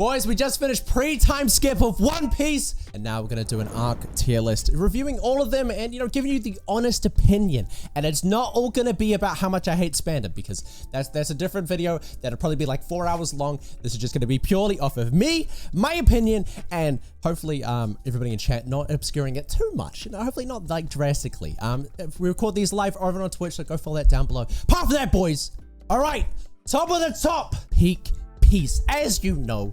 Boys, we just finished pre-time skip of One Piece, and now we're gonna do an arc tier list, reviewing all of them and, you know, giving you the honest opinion. And it's not all gonna be about how much I hate Spandam, because that's a different video that'll probably be like 4 hours long. This is just gonna be purely off of me, my opinion, and hopefully everybody in chat not obscuring it too much. You know, hopefully not like drastically. If we record these live over on Twitch, so go follow that down below. Apart from that, boys, all right, top of the top, peak piece. As you know,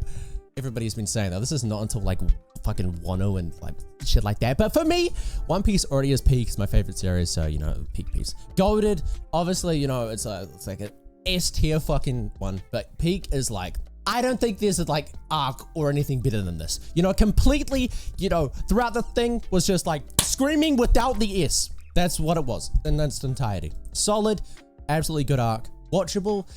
everybody's been saying that this is not until like fucking Wano and like shit like that, but for me, One Piece already is peak. It's my favorite series, so you know, peak piece. Goated, obviously, you know, it's like an S tier fucking one, but peak is like, I don't think there's a like arc or anything better than this. You know, completely, you know, throughout the thing was just like screaming without the S. That's what it was in its entirety. Solid, absolutely good arc, watchable.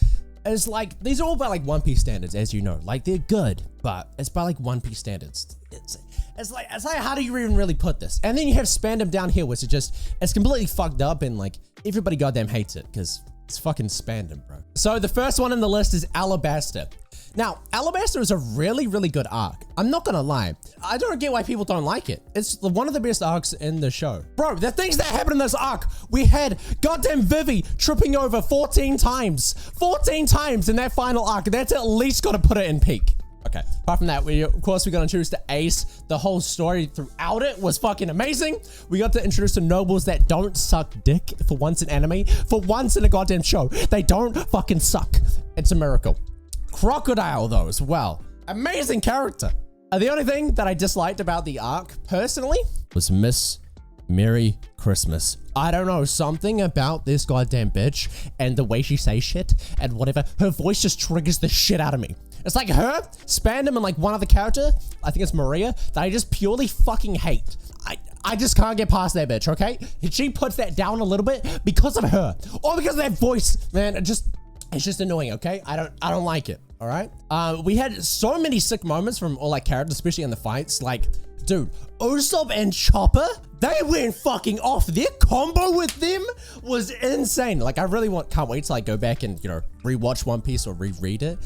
It's like, these are all by like One Piece standards, as you know. Like, they're good, but it's by like One Piece standards. It's like, how do you even really put this? And then you have Spandam down here, which is just, it's completely fucked up, and like, everybody goddamn hates it, because it's fucking Spandam, bro. So the first one on the list is Alabasta. Now, Alabasta is a really, really good arc. I'm not gonna lie. I don't get why people don't like it. It's one of the best arcs in the show. Bro, the things that happened in this arc, we had goddamn Vivi tripping over 14 times. 14 times in that final arc. That's at least gotta put it in peak. Okay, apart from that, of course, we got introduced to Ace. The whole story throughout it was fucking amazing. We got to introduce to nobles that don't suck dick for once in anime. For once in a goddamn show. They don't fucking suck. It's a miracle. Crocodile, though, as well. Amazing character. The only thing that I disliked about the arc, personally, was Miss Merry Christmas. I don't know, something about this goddamn bitch and the way she says shit and whatever. Her voice just triggers the shit out of me. It's like her, Spandam, and like one other character, I think it's Maria, that I just purely fucking hate. I just can't get past that bitch, okay? She puts that down a little bit because of her. Or because of that voice, man. It's just annoying, okay? I don't like it, all right? We had so many sick moments from all like characters, especially in the fights. Like, dude, Usopp and Chopper, they went fucking off. Their combo with them was insane. Like, I really can't wait to like go back and, you know, rewatch One Piece or reread it,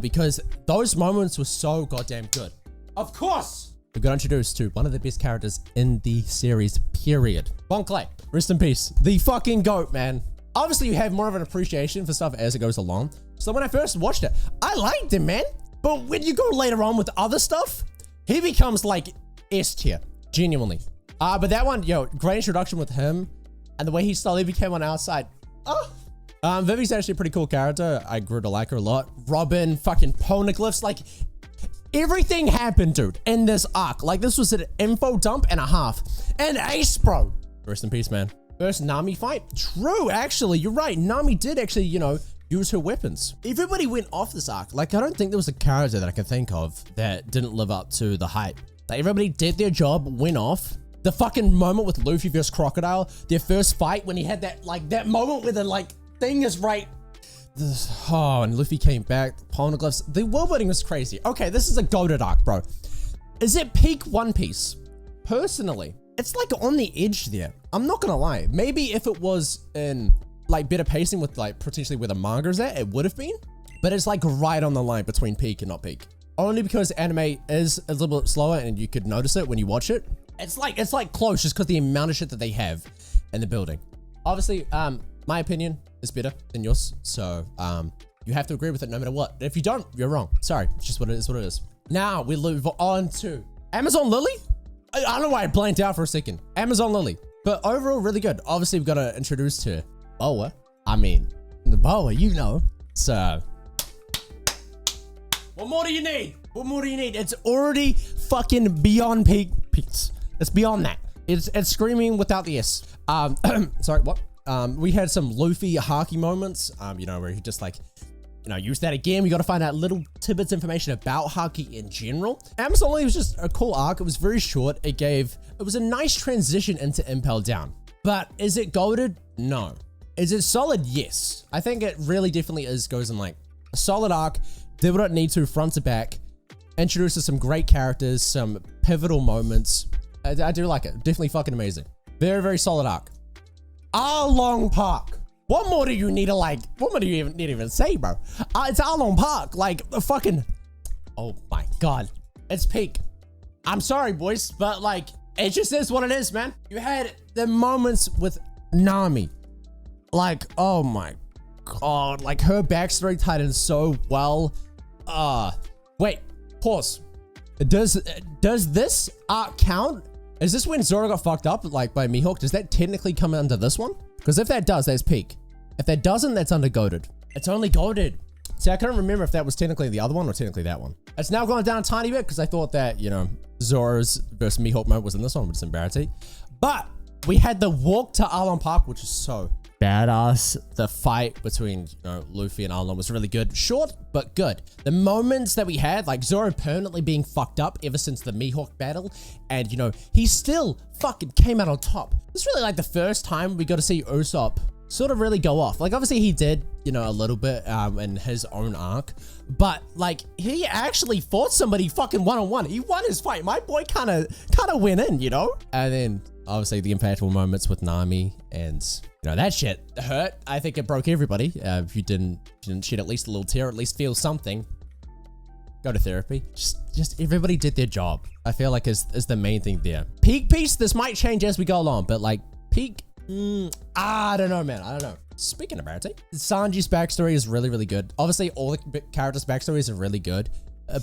because those moments were so goddamn good. Of course, we got introduced to one of the best characters in the series, period. Bon Clay, rest in peace. The fucking GOAT, man. Obviously, you have more of an appreciation for stuff as it goes along. So when I first watched it, I liked him, man. But when you go later on with other stuff, he becomes like S tier, genuinely. But that one, yo, great introduction with him and the way he slowly became on our side. Oh. Vivi's actually a pretty cool character. I grew to like her a lot. Robin, fucking poneglyphs, like everything happened, dude, in this arc. Like this was an info dump and a half. And Ace, bro. Rest in peace, man. First Nami fight. True, actually, you're right. Nami did actually, you know, use her weapons. Everybody went off this arc. Like, I don't think there was a character that I can think of that didn't live up to the hype. Like, everybody did their job, went off. The fucking moment with Luffy versus Crocodile, their first fight when he had that, like, that moment where the, like, thing is right. Oh, and Luffy came back. The poneglyphs. The world building was crazy. Okay, this is a goated arc, bro. Is it peak One Piece? Personally, it's like on the edge there. I'm not gonna lie. Maybe if it was in like better pacing with like potentially where the manga's at, it would have been. But it's like right on the line between peak and not peak. Only because anime is a little bit slower and you could notice it when you watch it. It's like close just because the amount of shit that they have in the building. Obviously, my opinion is better than yours. So you have to agree with it no matter what. If you don't, you're wrong. Sorry, it's just what it is. Now we move on to Amazon Lily. I don't know why I blanked out for a second. Amazon Lily. But overall, really good. Obviously, we've got to introduce to Boa. I mean, the Boa, you know. So, what more do you need? What more do you need? It's already fucking beyond peaks. It's beyond that. It's screaming without the S. Sorry, what? We had some Luffy Haki moments, you know, where he just like, you know, use that again. We got to find out little tidbits information about Haki in general. Amazon Lily was just a cool arc. It was very short. It was a nice transition into Impel Down. But is it goated? No. Is it solid? Yes. I think it really definitely goes in like a solid arc. Did what it need to front to back. Introduces some great characters, some pivotal moments. I do like it. Definitely fucking amazing. Very, very solid arc. Arlong Park. What more do you need to like? What more do you need to even say, bro? It's Arlong Park. Like fucking. Oh my God, it's peak. I'm sorry, boys, but like, it just is what it is, man. You had the moments with Nami. Like, oh my God, like her backstory tied in so well. Wait, pause. Does this arc count? Is this when Zoro got fucked up, like by Mihawk? Does that technically come under this one? Because if that does, that's peak. If that doesn't, that's under goated. It's only goated. See, I couldn't remember if that was technically the other one or technically that one. It's now gone down a tiny bit because I thought that, you know, Zoro's versus Mihawk moment was in this one, but it's in Baratie. But we had the walk to Arlong Park, which is so badass. The fight between, you know, Luffy and Arlong was really good. Short, but good. The moments that we had, like Zoro permanently being fucked up ever since the Mihawk battle, and, you know, he still fucking came out on top. It's really like the first time we got to see Usopp sort of really go off. Like, obviously he did, you know, a little bit in his own arc, but like he actually fought somebody fucking one-on-one. He won his fight. My boy kind of went in, you know? And then obviously the impactful moments with Nami, and you know, that shit hurt. I think it broke everybody. If you didn't shed at least a little tear, at least feel something, go to therapy. Just everybody did their job. I feel like is the main thing there. Peak piece, this might change as we go along, but like peak, I don't know, man. I don't know. Speaking of Baratie, Sanji's backstory is really, really good. Obviously, all the characters' backstories are really good,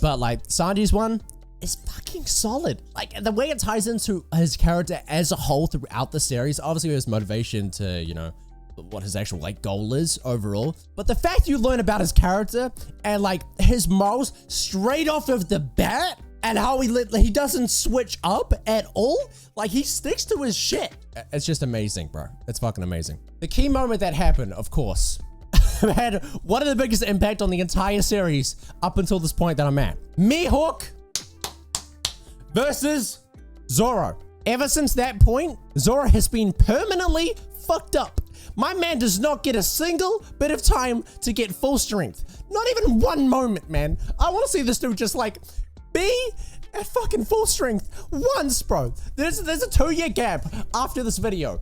but like Sanji's one is fucking solid. Like the way it ties into his character as a whole throughout the series, obviously his motivation to, you know, what his actual like goal is overall. But the fact you learn about his character and like his morals straight off of the bat, and how he doesn't switch up at all. Like he sticks to his shit. It's just amazing, bro. It's fucking amazing. The key moment that happened, of course, had one of the biggest impact on the entire series up until this point that I'm at. Mihawk versus Zoro. Ever since that point, Zoro has been permanently fucked up. My man does not get a single bit of time to get full strength. Not even one moment, man. I want to see this dude just like be at fucking full strength once, bro. There's a 2-year gap after this video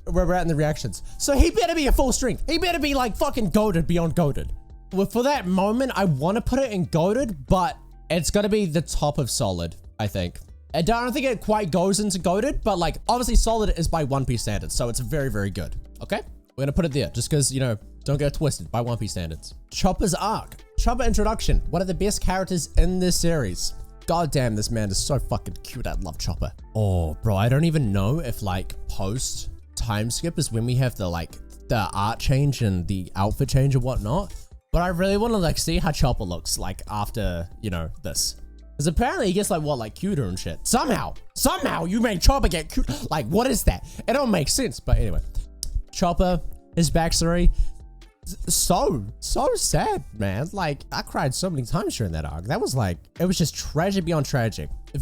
where we're at in the reactions. So he better be at full strength. He better be like fucking goated beyond goated. Well, for that moment, I want to put it in goated, but it's got to be the top of solid, I think. I don't think it quite goes into goated, but like obviously solid is by One Piece standards. So it's very, very good. Okay. We're going to put it there just because, you know, don't get it twisted by One Piece standards. Chopper's arc. Chopper introduction. One of the best characters in this series. God damn, this man is so fucking cute. I love Chopper. Oh, bro, I don't even know if like post time skip is when we have the like the art change and the outfit change and whatnot. But I really want to like see how Chopper looks like after, you know, this. Because apparently he gets like what, like cuter and shit. Somehow you made Chopper get cute. Like, what is that? It don't make sense. But anyway, Chopper, his backstory. So sad, man. Like I cried so many times during that arc. That was like, it was just tragic beyond tragic. The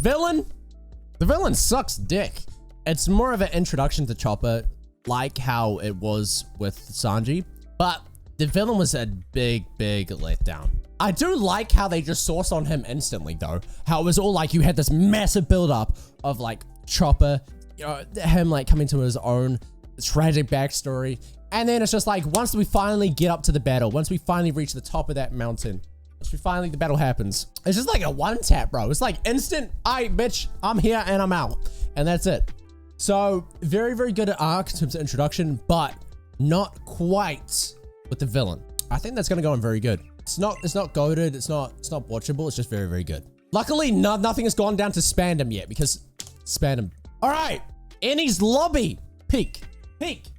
villain sucks dick. It's more of an introduction to Chopper, like how it was with Sanji, but the villain was a big letdown. I do like how they just sourced on him instantly though. How it was all like you had this massive build up of like Chopper, you know, him like coming to his own tragic backstory. And then it's just like, once we finally get up to the battle, once we finally reach the top of that mountain, the battle happens. It's just like a one tap, bro. It's like instant, aight, bitch, I'm here and I'm out. And that's it. So very, very good at arc in terms of introduction, but not quite with the villain. I think that's going to go in very good. It's not goated. It's not watchable. It's just very, very good. Luckily, nothing has gone down to Spandam yet because Spandam. All right. Enies Lobby. Peak.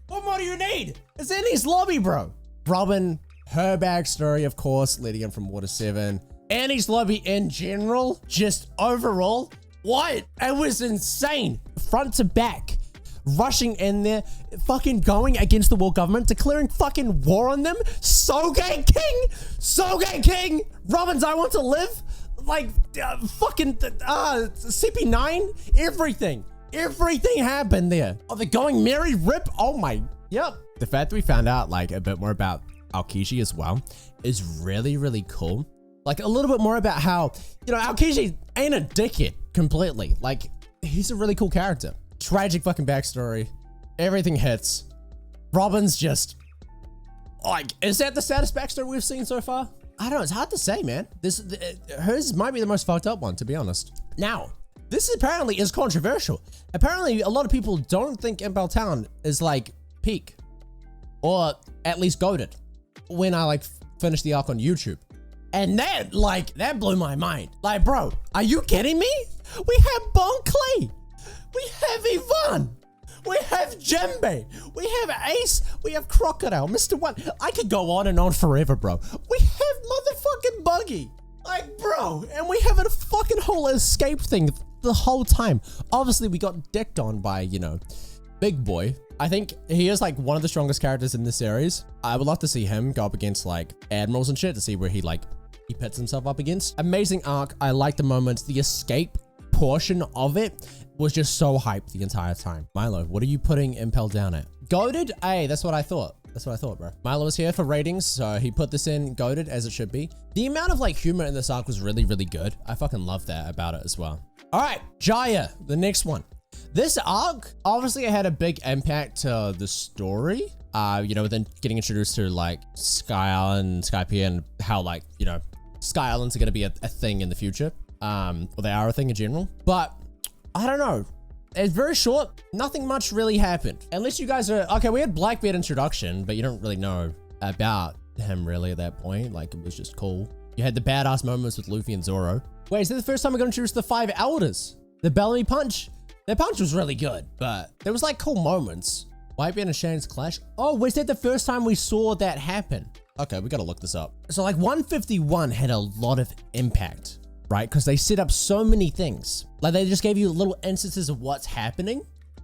What more do you need? It's Enies Lobby, bro. Robin, her backstory, of course, leading in from Water 7. Enies Lobby in general, just overall, what? It was insane. Front to back. Rushing in there, fucking going against the world government, declaring fucking war on them. Sogeking King. Robin's I Want to Live. Like, fucking CP9. Everything happened there. Oh, they're going Mary Rip. Oh my, yep. The fact that we found out like a bit more about Aokiji as well is really, really cool. Like a little bit more about how, you know, Aokiji ain't a dickhead completely. Like he's a really cool character. Tragic fucking backstory. Everything hits. Robin's just like, is that the saddest backstory we've seen so far? I don't know, it's hard to say, man. Hers might be the most fucked up one, to be honest. Now, this apparently is controversial. Apparently, a lot of people don't think Impel Down is like peak, or at least goated, when I like finished the arc on YouTube. And that blew my mind. Like, bro, are you kidding me? We have Bon Clay, we have Yvonne, we have Djembe, we have Ace, we have Crocodile, Mr. One. I could go on and on forever, bro. We have motherfucking Buggy. Like, bro, and we have a fucking whole escape thing the whole time. Obviously, we got dicked on by, you know, Big Boy. I think he is like one of the strongest characters in this series. I would love to see him go up against like admirals and shit to see where he pits himself up against. Amazing arc. I like the moments. The escape portion of it was just so hyped the entire time. Milo, what are you putting Impel Down at? Goated? Hey, that's what I thought. That's what I thought, bro. Milo was here for ratings, so he put this in goated as it should be. The amount of like humor in this arc was really, really good. I fucking love that about it as well. All right, Jaya, the next one. This arc, obviously it had a big impact to the story. You know, then getting introduced to like Sky Island, Skypiea, and how like, you know, Sky Islands are gonna be a thing in the future. Or they are a thing in general. But I don't know. It's very short. Nothing much really happened. Unless you guys are, okay, we had Blackbeard introduction, but you don't really know about him really at that point. Like, it was just cool. You had the badass moments with Luffy and Zoro. Wait, is that the first time we're gonna introduce the 5 elders? The Bellamy Punch? Their punch was really good, but there was like cool moments. Whitebeard and Shane's clash. Oh, was that the first time we saw that happen? Okay, we gotta look this up. So like 151 had a lot of impact, right? Because they set up so many things. Like they just gave you little instances of what's happening.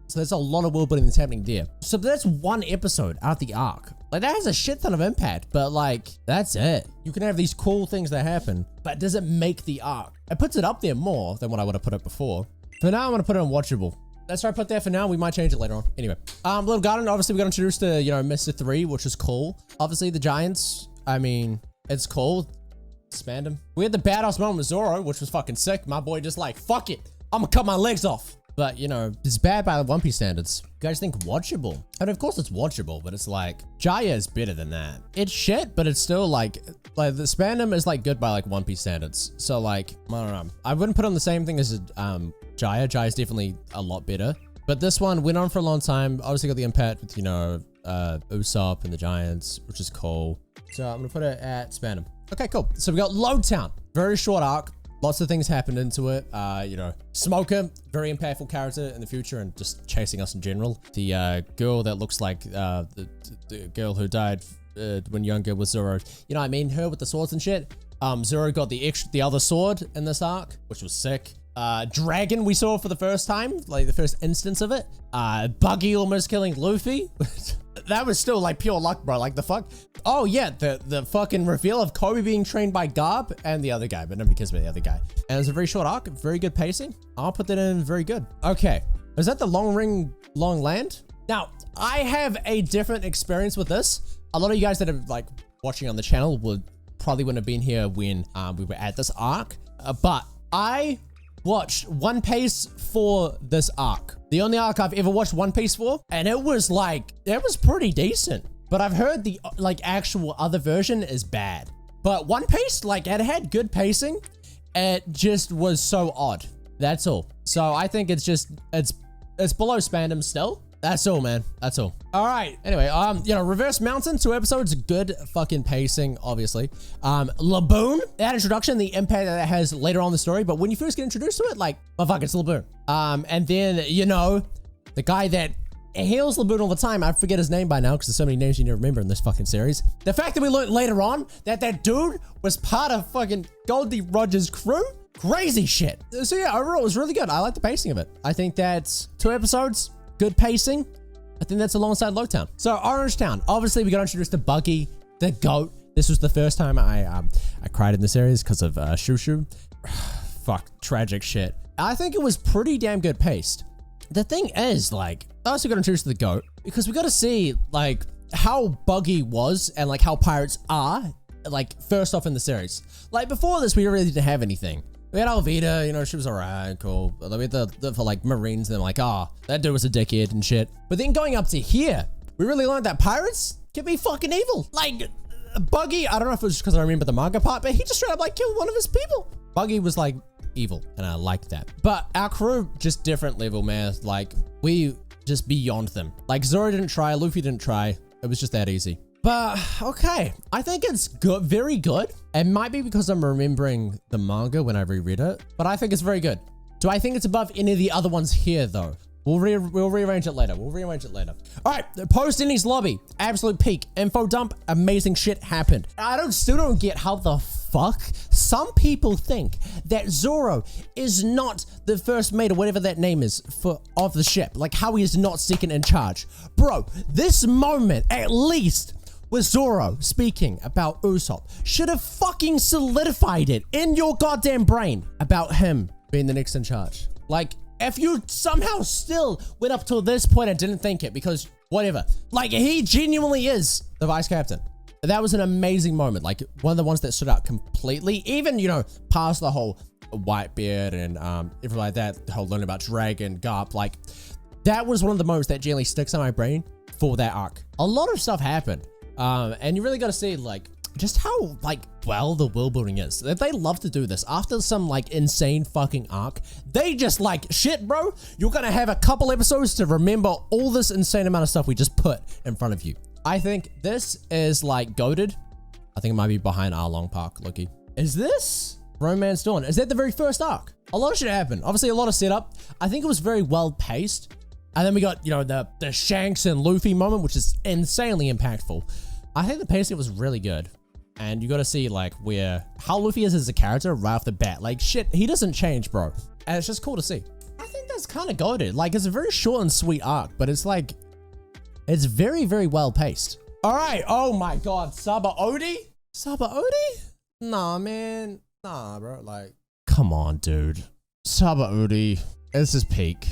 So there's a lot of world building that's happening there. So that's one episode out the arc. Like that has a shit ton of impact, but like, that's it. You can have these cool things that happen, but does it make the arc? It puts it up there more than what I would have put it before. For now, I'm gonna put it on watchable. That's where I put that for now. We might change it later on. Anyway, Little Garden, obviously we got introduced to, you know, Mr. 3, which is cool. Obviously the Giants, I mean, it's cool. Expand him. We had the badass moment with Zoro, which was fucking sick. My boy just like, fuck it, I'm gonna cut my legs off. But, you know, it's bad by the One Piece standards. You guys think watchable? And of course it's watchable, but it's like, Jaya is better than that. It's shit, but it's still like the Spandam is like good by like One Piece standards. So like, I don't know. I wouldn't put on the same thing as Jaya. Jaya's definitely a lot better. But this one went on for a long time. Obviously got the impact with, you know, Usopp and the Giants, which is cool. So I'm gonna put it at Spandam. Okay, cool. So we got Loguetown. Very short arc. Lots of things happened into it. You know, Smoker, very impactful character in the future and just chasing us in general. The girl that looks like the girl who died when younger was Zoro. You know what I mean? Her with the swords and shit. Zoro got the other sword in this arc, which was sick. Dragon we saw for the first time, like the first instance of it. Buggy almost killing Luffy. That was still like pure luck, bro. Like the fuck. Oh yeah, the fucking reveal of Kobe being trained by Garb and the other guy, but nobody cares about the other guy. And it was a very short arc, very good pacing. I'll put that in very good. Okay, is that the Long Ring, Long Land? Now, I have a different experience with this. A lot of you guys that are like watching on the channel probably wouldn't have been here when we were at this arc, but I watched One Piece for this arc. The only arc I've ever watched One Piece for, and it was pretty decent. But I've heard the like actual other version is bad. But One Piece, like it had good pacing. It just was so odd. That's all. So I think it's below Spandam still. That's all, man. That's all. All right. Anyway, you know, Reverse Mountain, 2 episodes, good fucking pacing, obviously. Laboon, that introduction, the impact that it has later on in the story, but when you first get introduced to it, like, oh fuck, it's Laboon. And then, you know, the guy that hails Laboon all the time, I forget his name by now because there's so many names you need to remember in this fucking series. The fact that we learned later on that dude was part of fucking Goldie Roger's crew, crazy shit. So yeah, overall, it was really good. I like the pacing of it. I think that's 2 episodes. Good pacing. I think that's alongside Loguetown. So Orange Town. Obviously, we got introduced to Buggy, the goat. This was the first time I cried in the series because of Shushu. Fuck, tragic shit. I think it was pretty damn good paced. The thing is, like, I also got introduced to the goat because we got to see like how Buggy was and like how pirates are like first off in the series. Like before this, we really didn't have anything. We had Alvida, you know, she was alright, cool. But we had the for like Marines, and they're like, oh, that dude was a dickhead and shit. But then going up to here, we really learned that pirates can be fucking evil. Like, Buggy, I don't know if it was just because I remember the manga part, but he just straight up like killed one of his people. Buggy was like evil, and I like that. But our crew, just different level, man. Like, we just beyond them. Like, Zoro didn't try, Luffy didn't try. It was just that easy. But, okay. I think it's good, very good. It might be because I'm remembering the manga when I reread it, but I think it's very good. Do I think it's above any of the other ones here, though? We'll rearrange it later. We'll rearrange it later. All right, the Post-Enies Lobby, absolute peak. Info dump, amazing shit happened. I still don't get how the fuck some people think that Zoro is not the first mate or whatever that name is of the ship. Like how he is not second in charge. Bro, this moment, at least, with Zoro speaking about Usopp, should have fucking solidified it in your goddamn brain about him being the next in charge. Like, if you somehow still went up till this point and didn't think it, because whatever, like he genuinely is the vice captain. That was an amazing moment. Like one of the ones that stood out completely, even, you know, past the whole Whitebeard and everything like that, the whole learning about Dragon, Garp, like that was one of the moments that generally sticks in my brain for that arc. A lot of stuff happened. And you really got to see like just how like well the world building is. They love to do this after some like insane fucking arc. They just like shit, bro. You're gonna have a couple episodes to remember all this insane amount of stuff we just put in front of you. I think this is like goated. I think it might be behind Arlong Park. Looky, is this Romance Dawn? Is that the very first arc? A lot of shit happened. Obviously, a lot of setup. I think it was very well paced. And then we got, you know, the Shanks and Luffy moment, which is insanely impactful. I think the pacing was really good. And you got to see like how Luffy is as a character right off the bat. Like shit, he doesn't change, bro. And it's just cool to see. I think that's kind of goated. Like it's a very short and sweet arc, but it's like, it's very, very well paced. All right. Oh my God. Sabaody? Sabaody? Nah, man. Nah, bro. Like, come on, dude. Sabaody. This is peak.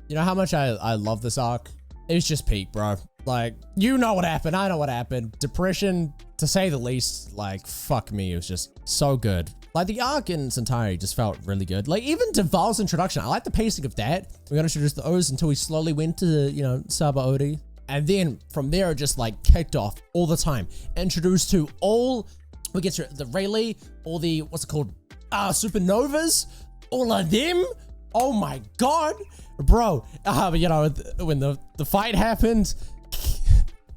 You know how much I love this arc? It's just peak, bro. Like, you know what happened. I know what happened. Depression, to say the least. Like, fuck me. It was just so good. Like, the arc in its entirety just felt really good. Like, even Deval's introduction. I like the pacing of that. We got introduced to O's until we slowly went to, you know, Sabaody. And then from there, it just, like, kicked off all the time. Introduced to all... We get to the Rayleigh, all the... What's it called? Supernovas. All of them. Oh, my God. Bro, you know, when the fight happened...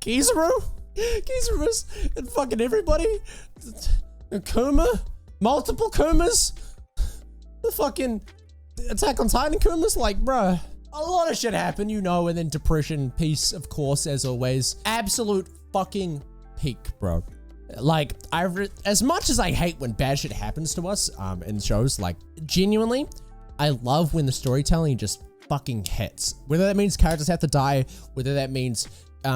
Kizaru and fucking everybody. Kuma, multiple Kumas. The fucking Attack on Titan Kumas, like, bruh. A lot of shit happened, you know, and then depression, peace, of course, as always. Absolute fucking peak, bro. Like, as much as I hate when bad shit happens to us in shows, like, genuinely, I love when the storytelling just fucking hits. Whether that means characters have to die, whether that means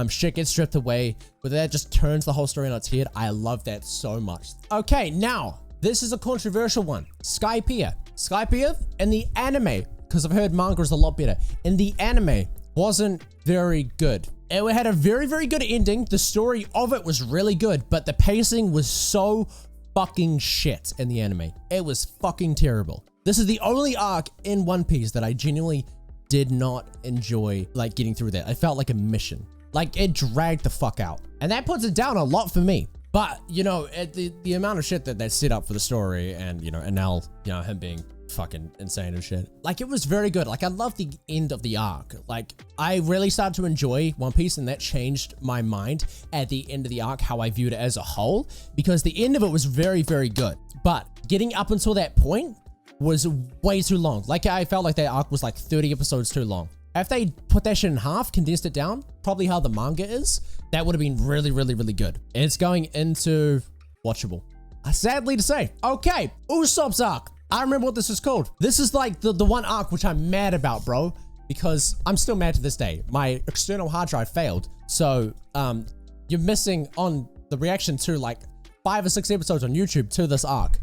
shit gets stripped away, whether that just turns the whole story on its head. I love that so much. Okay, now, this is a controversial one. Skypiea. Skypiea in the anime, because I've heard manga is a lot better, in the anime wasn't very good. It had a very, very good ending. The story of it was really good, but the pacing was so fucking shit in the anime. It was fucking terrible. This is the only arc in One Piece that I genuinely did not enjoy, like, getting through that. I felt like a mission. Like, it dragged the fuck out. And that puts it down a lot for me. But, you know, the amount of shit that they set up for the story and, you know, and now, you know, him being fucking insane and shit. Like, it was very good. Like, I love the end of the arc. Like, I really started to enjoy One Piece, and that changed my mind at the end of the arc, how I viewed it as a whole, because the end of it was very, very good. But getting up until that point was way too long. Like, I felt like that arc was like 30 episodes too long. If they put that shit in half, condensed it down, probably how the manga is, that would have been really, really, really good. And it's going into watchable. Sadly to say. Okay, Usopp's arc. I remember what this is called. This is like the one arc which I'm mad about, bro, because I'm still mad to this day. My external hard drive failed. So, you're missing on the reaction to like 5 or 6 episodes on YouTube to this arc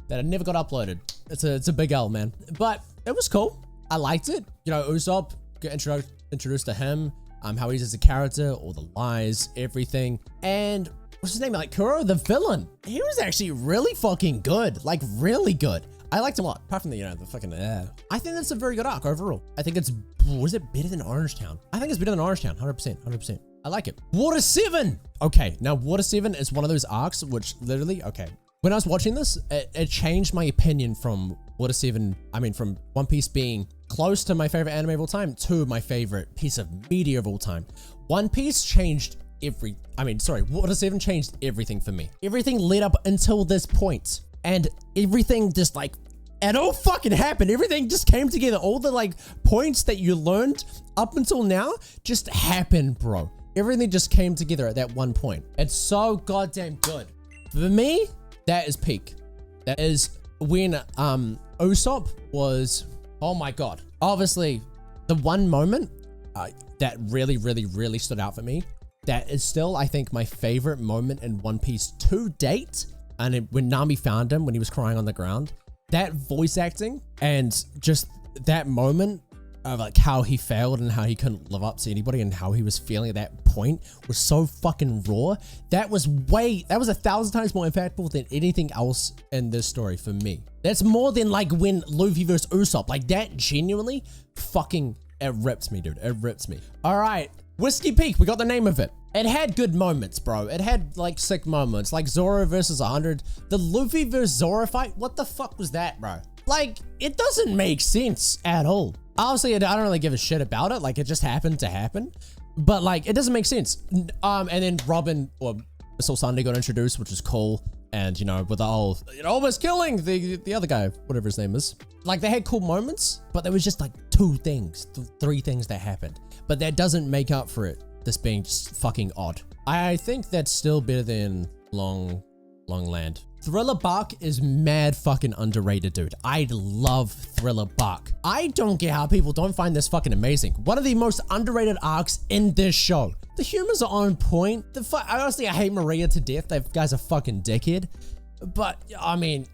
that I never got uploaded. It's a big L, man. But it was cool. I liked it. You know, Usopp, get introduced to him, how he's as a character, all the lies, everything. And what's his name? Like Kuro, the villain. He was actually really fucking good. Like, really good. I liked him a lot. Apart from the, you know, the fucking, I think that's a very good arc overall. I think it's, was it better than Orangetown? I think it's better than Orangetown, 100%, 100%. I like it. Water 7. Okay, now Water 7 is one of those arcs which literally, okay. When I was watching this, it changed my opinion from Water 7, from One Piece being close to my favorite anime of all time to my favorite piece of media of all time. One Piece changed Water 7 changed everything for me. Everything led up until this point, and everything just like, it all fucking happened. Everything just came together. All the like points that you learned up until now just happened, bro. Everything just came together at that one point. It's so goddamn good. For me, that is peak. That is when Usopp was, oh my god. Obviously, the one moment that really stood out for me, that is still, I think, my favorite moment in One Piece to date. And when Nami found him, when he was crying on the ground, that voice acting and just that moment of like how he failed and how he couldn't live up to anybody and how he was feeling at that point was so fucking raw. That was 1,000 times more impactful than anything else in this story for me. That's more than like when Luffy versus Usopp. Like that genuinely fucking, it rips me, dude. It rips me. All right, Whiskey Peak, we got the name of it. It had good moments, bro. It had like sick moments, like Zoro versus 100. The Luffy versus Zoro fight, what the fuck was that, bro? Like, it doesn't make sense at all. Honestly, I don't really give a shit about it. Like, it just happened to happen. But like, it doesn't make sense. And then Robin or Soul Sunday got introduced, which is cool. And, you know, with the whole, almost killing the other guy, whatever his name is. Like, they had cool moments, but there was just like 2 things, 3 things that happened. But that doesn't make up for it, this being just fucking odd. I think that's still better than Long Land. Thriller Bark is mad fucking underrated, dude. I love Thriller Bark. I don't get how people don't find this fucking amazing. One of the most underrated arcs in this show. The humor's on point. Honestly, I hate Maria to death. That guy's a fucking dickhead. But I mean,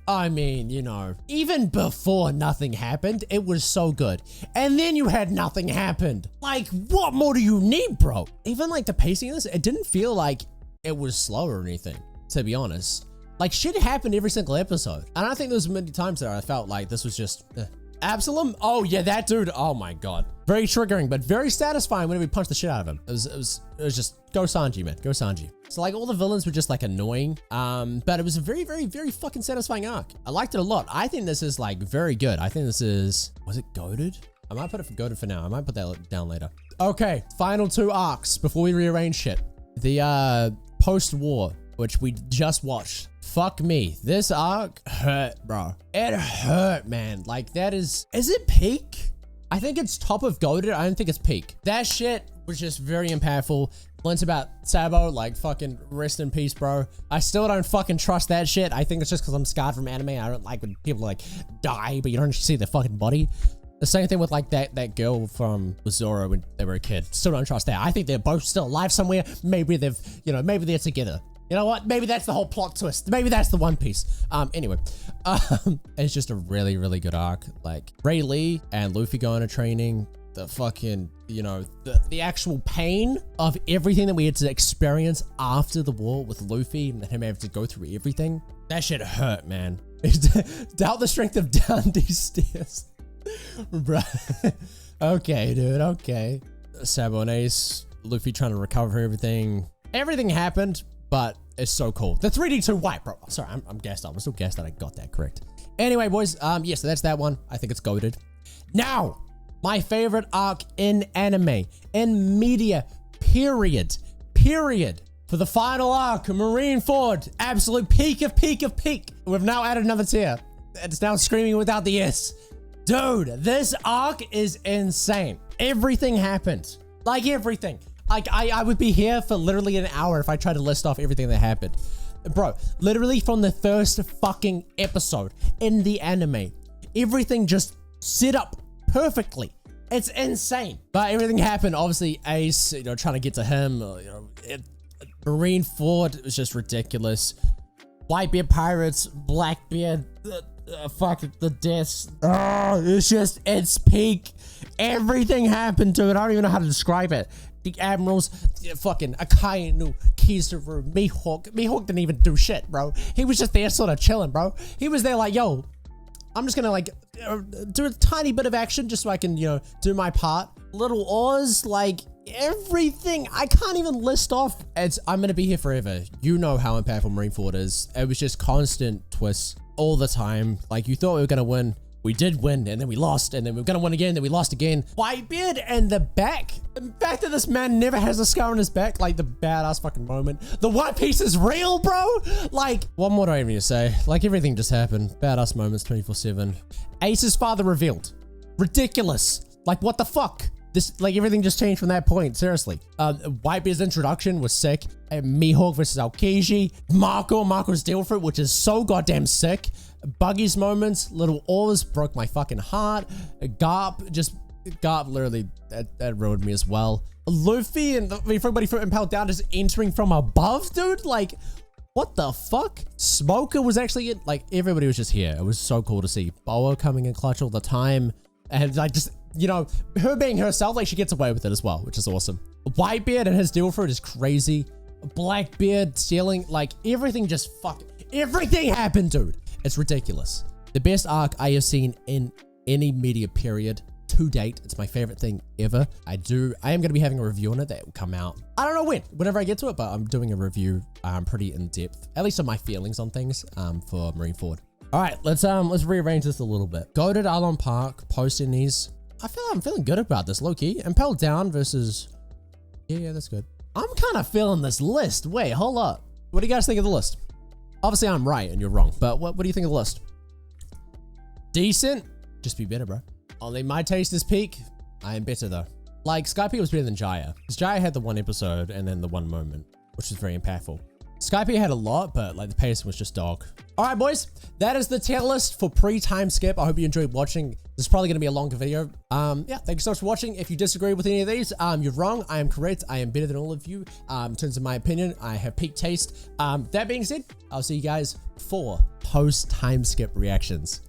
you know, even before nothing happened, it was so good. And then you had nothing happened. Like, what more do you need, bro? Even like the pacing of this, it didn't feel like it was slow or anything, to be honest. Like, shit happened every single episode. And I think there was many times there I felt like this was just, Absalom? Oh yeah, that dude. Oh my god. Very triggering, but very satisfying when we punched the shit out of him. It was just, go Sanji, man. Go Sanji. So like all the villains were just like annoying. But it was a very fucking satisfying arc. I liked it a lot. I think this is like very good. I think this is, was it goated? I might put it for goated for now. I might put that down later. Okay, final 2 arcs before we rearrange shit. The post-war, which we just watched. Fuck me. This arc hurt, bro. It hurt, man. Like that is it peak? I think it's top of goated. I don't think it's peak. That shit was just very impactful. Learns about Sabo, like fucking rest in peace, bro. I still don't fucking trust that shit. I think it's just because I'm scarred from anime. I don't like when people like die, but you don't see their fucking body. The same thing with like that girl from Zoro when they were a kid. Still don't trust that. I think they're both still alive somewhere. Maybe they've, maybe they're together. You know what? Maybe that's the whole plot twist. Maybe that's the One Piece. Anyway, it's just a really good arc. Like Ray Lee and Luffy going to training, the fucking, the actual pain of everything that we had to experience after the war with Luffy and him having to go through everything. That shit hurt, man. Doubt the strength of down these stairs. Bruh. Okay, dude. Okay. Sabaody, Luffy trying to recover everything. Everything happened. But it's so cool. The 3D2 white, bro. Sorry, I'm gassed up. I'm still gassed that I got that correct. Anyway, boys, yeah, so that's that one. I think it's goated. Now, my favorite arc in anime, in media, period. For the final arc, Marineford, absolute peak of peak. We've now added another tier. It's now screaming without the S. Dude, this arc is insane. Everything happened. Like everything. Like, I would be here for literally an hour if I tried to list off everything that happened. Bro, literally from the first fucking episode in the anime, everything just set up perfectly. It's insane. But everything happened. Obviously, Ace, trying to get to him. Marineford was just ridiculous. Whitebeard pirates, Blackbeard, fuck the deaths. Oh, it's peak. Everything happened to it. I don't even know how to describe it. The admirals, fucking Akainu, Kizaru, Mihawk. Mihawk didn't even do shit, bro. He was just there sort of chilling, bro. He was there like, yo, I'm just gonna like do a tiny bit of action just so I can, do my part. Little Oz, like everything. I can't even list off. I'm gonna be here forever. You know how impactful Marineford is. It was just constant twists all the time. Like you thought we were gonna win. We did win, and then we lost, and then we were gonna win again, then we lost again. Whitebeard and the back. The fact that this man never has a scar on his back, like the badass fucking moment. The White Piece is real, bro. Like, what more do I even need to say? Like, everything just happened. Badass moments 24/7. Ace's father revealed. Ridiculous. Like, what the fuck? This, like, everything just changed from that point, seriously. Whitebeard's introduction was sick. Mihawk versus Aokiji. Marco's deal fruit, which is so goddamn sick. Buggy's moments, Little Oz broke my fucking heart. Garp literally, that ruined me as well. Luffy and everybody from Impel Down just entering from above, dude. Like, what the fuck? Smoker was actually it. Like, everybody was just here. It was so cool to see. Boa coming in clutch all the time. And like, just, you know, her being herself, like she gets away with it as well, which is awesome. Whitebeard and his deal fruit is crazy. Blackbeard stealing, like everything everything happened, dude. It's ridiculous. The best arc I have seen in any media period to date. It's my favorite thing ever. I am going to be having a review on it that will come out. I don't know whenever I get to it, but I'm doing a review pretty in depth, at least on my feelings on things for Marineford. All right, let's rearrange this a little bit. Go to Arlong Park, Post-Enies. I'm feeling good about this, low key. Impel Down versus, yeah, that's good. I'm kind of feeling this list. Wait, hold up. What do you guys think of the list? Obviously, I'm right and you're wrong, but what do you think of the list? Decent? Just be better, bro. Only my taste is peak. I am better, though. Like, Skypiea was better than Jaya. Because Jaya had the one episode and then the one moment, which was very impactful. Skypiea had a lot, but like the pace was just dog. All right, boys, that is the tier list for pre-time skip. I hope you enjoyed watching. This is probably going to be a longer video. Yeah, thank you so much for watching. If you disagree with any of these, you're wrong. I am correct. I am better than all of you. In terms of my opinion, I have peak taste. That being said, I'll see you guys for post-time skip reactions.